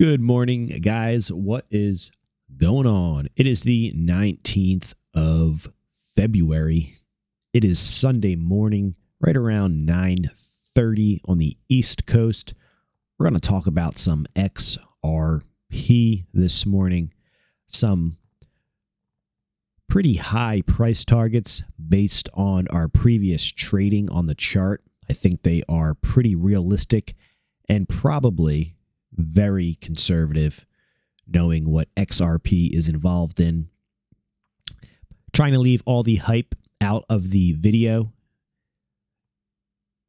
Good morning, guys. What is going on? It is the 19th of February. It is Sunday morning, right around 9:30 on the East Coast. We're going to talk about some XRP this morning. Some pretty high price targets based on our previous trading on the chart. I think they are pretty realistic and probably very conservative, knowing what XRP is involved in. Trying to leave all the hype out of the video.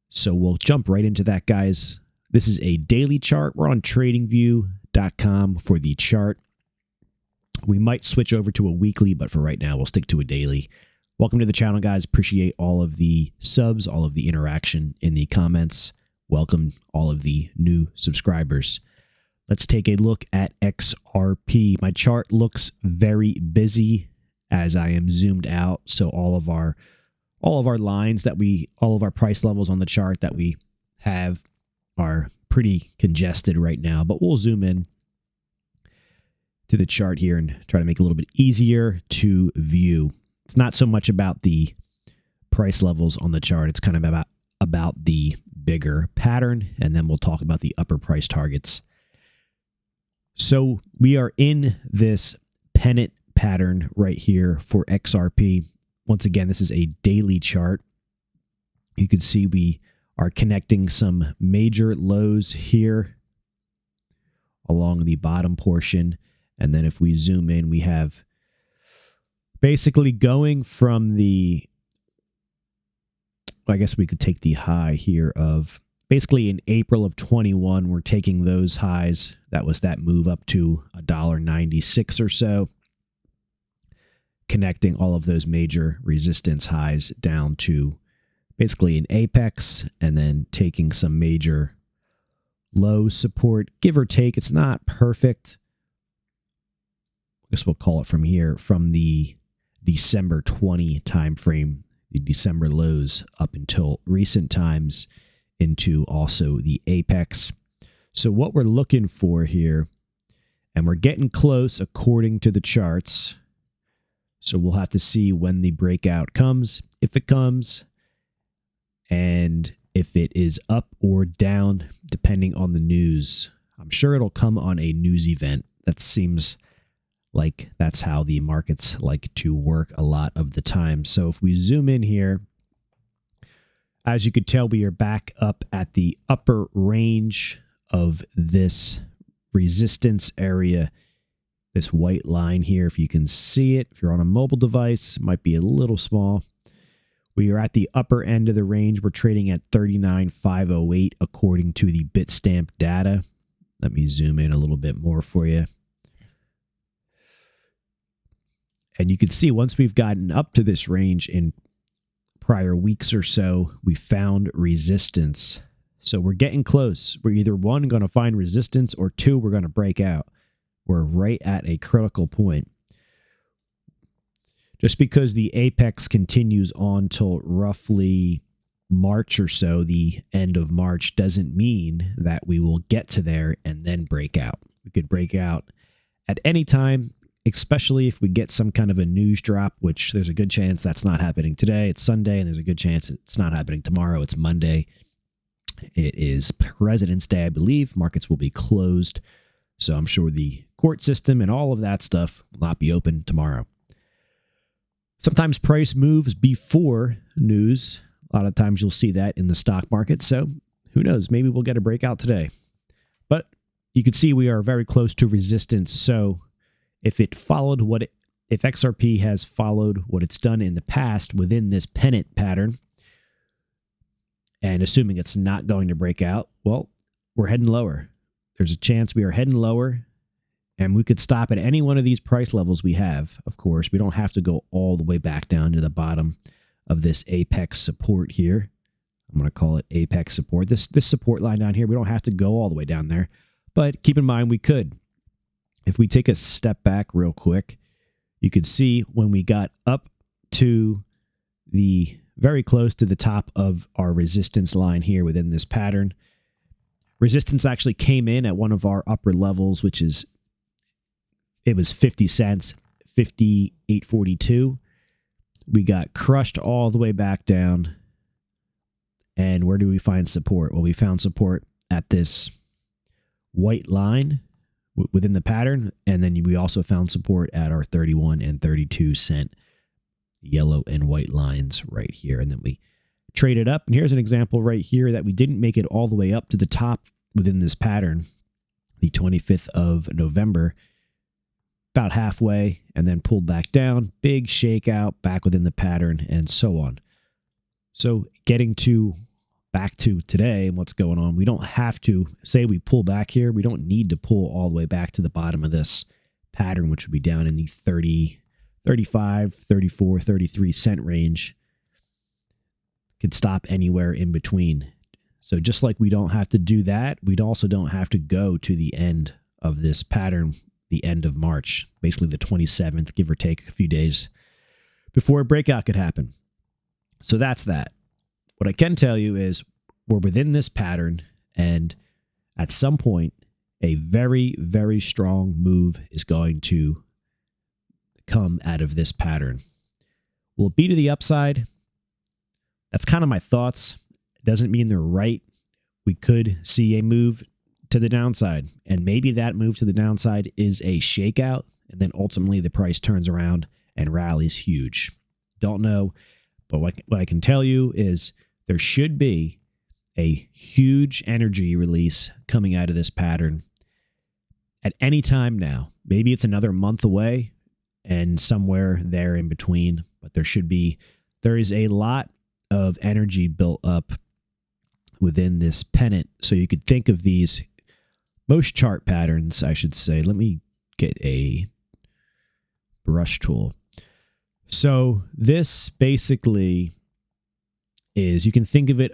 So we'll jump right into that, guys. This is a daily chart. We're on tradingview.com for the chart. We might switch over to a weekly, but for right now, we'll stick to a daily. Welcome to the channel, guys. Appreciate all of the subs, all of the interaction in the comments. Welcome all of the new subscribers. Let's take a look at XRP. My chart looks very busy as I am zoomed out. So all of our lines all of our price levels on the chart that we have are pretty congested right now, but we'll zoom in to the chart here and try to make it a little bit easier to view. It's not so much about the price levels on the chart. It's kind of about the bigger pattern, and then we'll talk about the upper price targets. So we are in this pennant pattern right here for XRP. Once again, this is a daily chart. You can see we are connecting some major lows here along the bottom portion. And then if we zoom in, we have basically going from I guess we could take the high here of basically in April of 21, we're taking those highs. That was that move up to $1.96 or so, connecting all of those major resistance highs down to basically an apex, and then taking some major low support, give or take. It's not perfect. I guess we'll call it from here, from the December 20 time frame, the December lows up until recent times into also the apex. So what we're looking for here, and we're getting close according to the charts, so we'll have to see when the breakout comes, if it comes, and if it is up or down, depending on the news. I'm sure it'll come on a news event. That seems like that's how the markets like to work a lot of the time. So if we zoom in here, as you could tell, we are back up at the upper range of this resistance area, this white line here. If you can see it, if you're on a mobile device, it might be a little small. We are at the upper end of the range. We're trading at 39,508 according to the Bitstamp data. Let me zoom in a little bit more for you. And you can see once we've gotten up to this range in prior weeks or so, we found resistance. So we're getting close. We're either one, going to find resistance, or two, we're going to break out. We're right at a critical point. Just because the apex continues on till roughly March or so, the end of March, doesn't mean that we will get to there and then break out. We could break out at any time, especially if we get some kind of a news drop, which there's a good chance that's not happening today. It's Sunday, and there's a good chance it's not happening tomorrow. It's Monday. It is President's Day, I believe. Markets will be closed. So I'm sure the court system and all of that stuff will not be open tomorrow. Sometimes price moves before news. A lot of times you'll see that in the stock market. So who knows? Maybe we'll get a breakout today. But you can see we are very close to resistance. So if XRP has followed what it's done in the past within this pennant pattern, and assuming it's not going to break out, well, we're heading lower. There's a chance we are heading lower, and we could stop at any one of these price levels we have. Of course, we don't have to go all the way back down to the bottom of this apex support here. I'm going to call it apex support. This support line down here, we don't have to go all the way down there, but keep in mind we could. If we take a step back real quick, you could see when we got up to very close to the top of our resistance line here within this pattern, Resistance actually came in at one of our upper levels, which is, it was 50 cents, 58.42. We got crushed all the way back down. And where do we find support? Well, we found support at this white line within the pattern. And then we also found support at our 31 and 32 cent yellow and white lines right here. And then we traded up. And here's an example right here that we didn't make it all the way up to the top within this pattern, the 25th of November, about halfway, and then pulled back down, big shakeout back within the pattern, and so on. So getting back to today and what's going on, we don't have to say we pull back here. We don't need to pull all the way back to the bottom of this pattern, which would be down in the 30, 35, 34, 33 cent range. Could stop anywhere in between. So just like we don't have to do that, we also don't have to go to the end of this pattern, the end of March, basically the 27th, give or take a few days before a breakout could happen. So that's that. What I can tell you is we're within this pattern, and at some point, a very, very strong move is going to come out of this pattern. Will it be to the upside? That's kind of my thoughts. Doesn't mean they're right. We could see a move to the downside, and maybe that move to the downside is a shakeout, and then ultimately the price turns around and rallies huge. Don't know, but what I can tell you is there should be a huge energy release coming out of this pattern at any time now. Maybe it's another month away and somewhere there in between, but there is a lot of energy built up within this pennant. So you could think of these, most chart patterns, I should say. Let me get a brush tool. So this basically is, you can think of it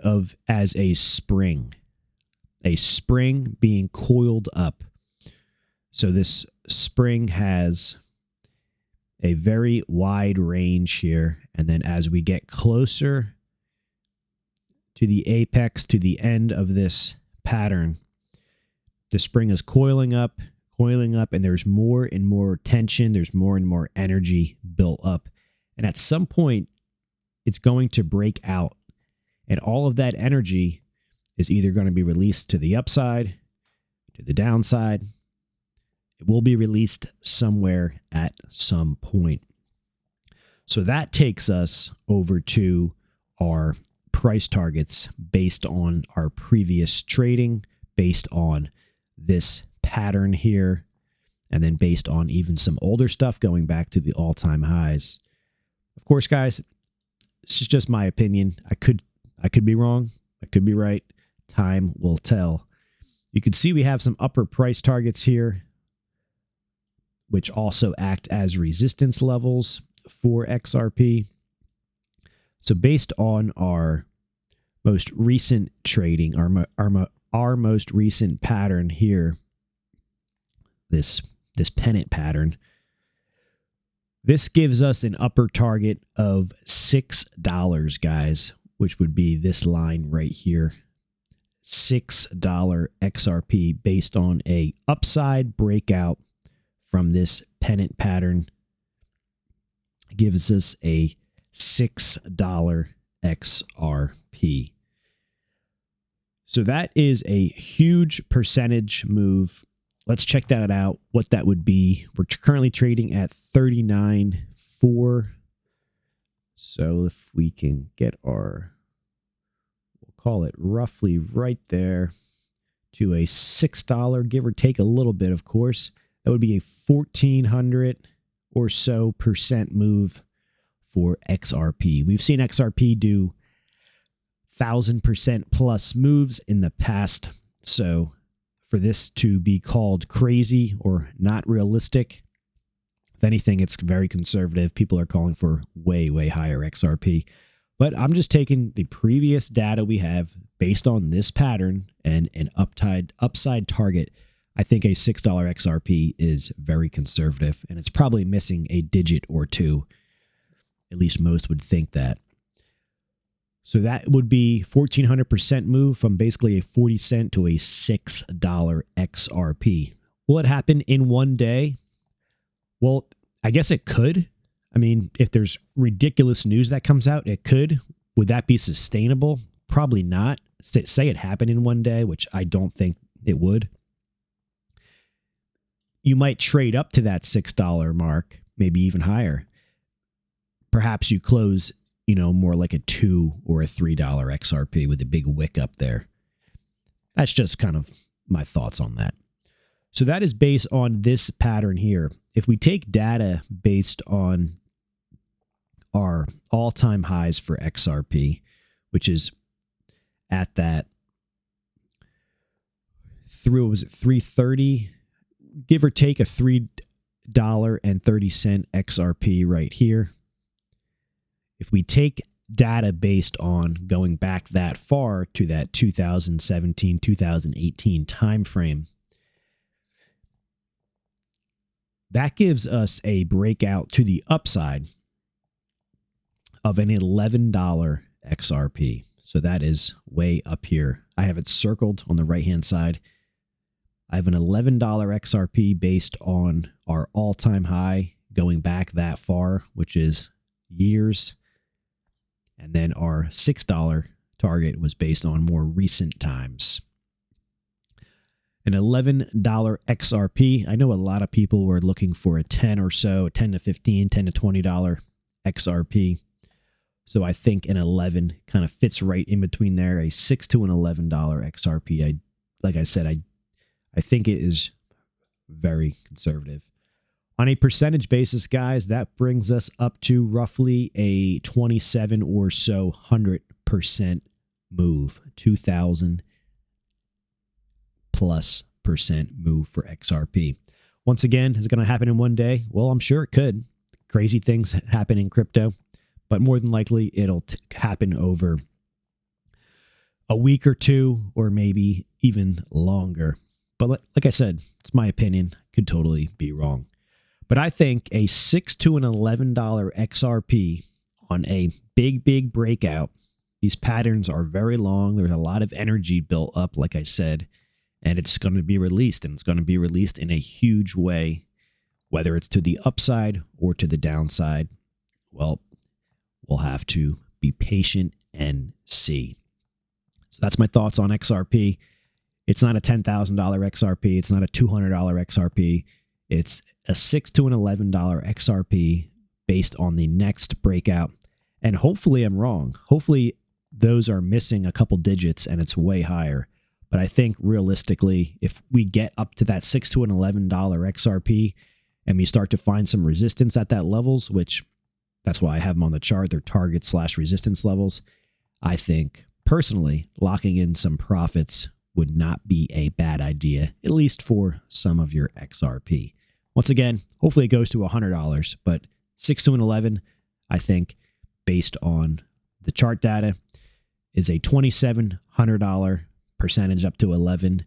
as a spring being coiled up. So this spring has a very wide range here. And then as we get closer to the apex, to the end of this pattern, the spring is coiling up, and there's more and more tension. There's more and more energy built up. And at some point, it's going to break out. And all of that energy is either going to be released to the upside, to the downside. It will be released somewhere at some point. So that takes us over to our price targets based on our previous trading, based on this pattern here, and then based on even some older stuff going back to the all-time highs. Of course, guys, this is just my opinion. I could be wrong. I could be right. Time will tell. You can see we have some upper price targets here, which also act as resistance levels for XRP. So based on our most recent trading, our most recent pattern here, this pennant pattern, this gives us an upper target of $6, guys, which would be this line right here. $6 XRP based on a upside breakout from this pennant pattern gives us a $6 XRP. So that is a huge percentage move. Let's check that out, what that would be. We're currently trading at 39.4. So if we can get we'll call it roughly right there to a $6, give or take a little bit, of course. That would be a 1,400 or so % move for XRP. We've seen XRP do 1,000% plus moves in the past. So for this to be called crazy or not realistic, if anything, it's very conservative. People are calling for way, way higher XRP. But I'm just taking the previous data we have based on this pattern and an upside target. I think a $6 XRP is very conservative, and it's probably missing a digit or two. At least most would think that. So that would be 1,400% move from basically a 40 cent to a $6 XRP. Will it happen in one day? Well, I guess it could. I mean, if there's ridiculous news that comes out, it could. Would that be sustainable? Probably not. Say it happened in one day, which I don't think it would. You might trade up to that $6 mark, maybe even higher. Perhaps you close, more like a $2 or a $3 XRP with a big wick up there. That's just kind of my thoughts on that. So that is based on this pattern here. If we take data based on our all-time highs for XRP, which is at that was it 330, give or take a $3.30 XRP right here. If we take data based on going back that far to that 2017, 2018 timeframe, that gives us a breakout to the upside of an $11 XRP. So that is way up here. I have it circled on the right-hand side. I have an $11 XRP based on our all-time high going back that far, which is years. And then our $6 target was based on more recent times. An $11 XRP. I know a lot of people were looking for a 10 or so, 10 to 15, 10 to $20 XRP. So I think an 11 kind of fits right in between there. A $6 to an $11 XRP. Like I said, I think it is very conservative. On a percentage basis, guys, that brings us up to roughly a 27 or so 100% move. 2,000 plus % move for XRP. Once again, is it going to happen in one day? Well, I'm sure it could. Crazy things happen in crypto, but more than likely it'll happen over a week or two, or maybe even longer. But like I said, it's my opinion. Could totally be wrong. But I think a $6 to an $11 XRP on a big breakout. These patterns are very long. There's a lot of energy built up, like I said, and it's going to be released, and it's going to be released in a huge way, whether it's to the upside or to the downside. Well, we'll have to be patient and see. So that's my thoughts on XRP. It's not a $10,000 XRP. It's not a $200 XRP. It's a $6 to an $11 XRP based on the next breakout. And hopefully I'm wrong. Hopefully those are missing a couple digits and it's way higher. But I think realistically, if we get up to that $6 to an $11 XRP and we start to find some resistance at that levels, which that's why I have them on the chart, they're target/resistance levels, I think personally locking in some profits would not be a bad idea, at least for some of your XRP. Once again, hopefully it goes to $100, but 6 to an 11, I think, based on the chart data, is a $2,700 percentage up to 11,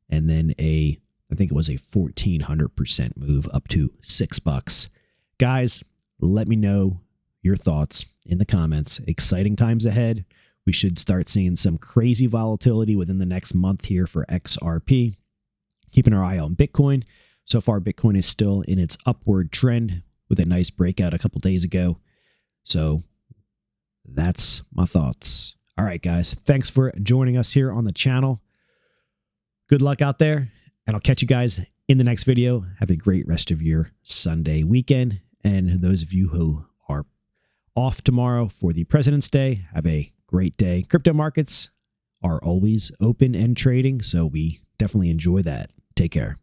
and then I think it was a 1,400% move up to $6. Guys, let me know your thoughts in the comments. Exciting times ahead. We should start seeing some crazy volatility within the next month here for XRP. Keeping our eye on Bitcoin. So far, Bitcoin is still in its upward trend with a nice breakout a couple days ago. So that's my thoughts. All right, guys. Thanks for joining us here on the channel. Good luck out there, and I'll catch you guys in the next video. Have a great rest of your Sunday weekend. And those of you who are off tomorrow for the President's Day, have a great day. Crypto markets are always open and trading, so we definitely enjoy that. Take care.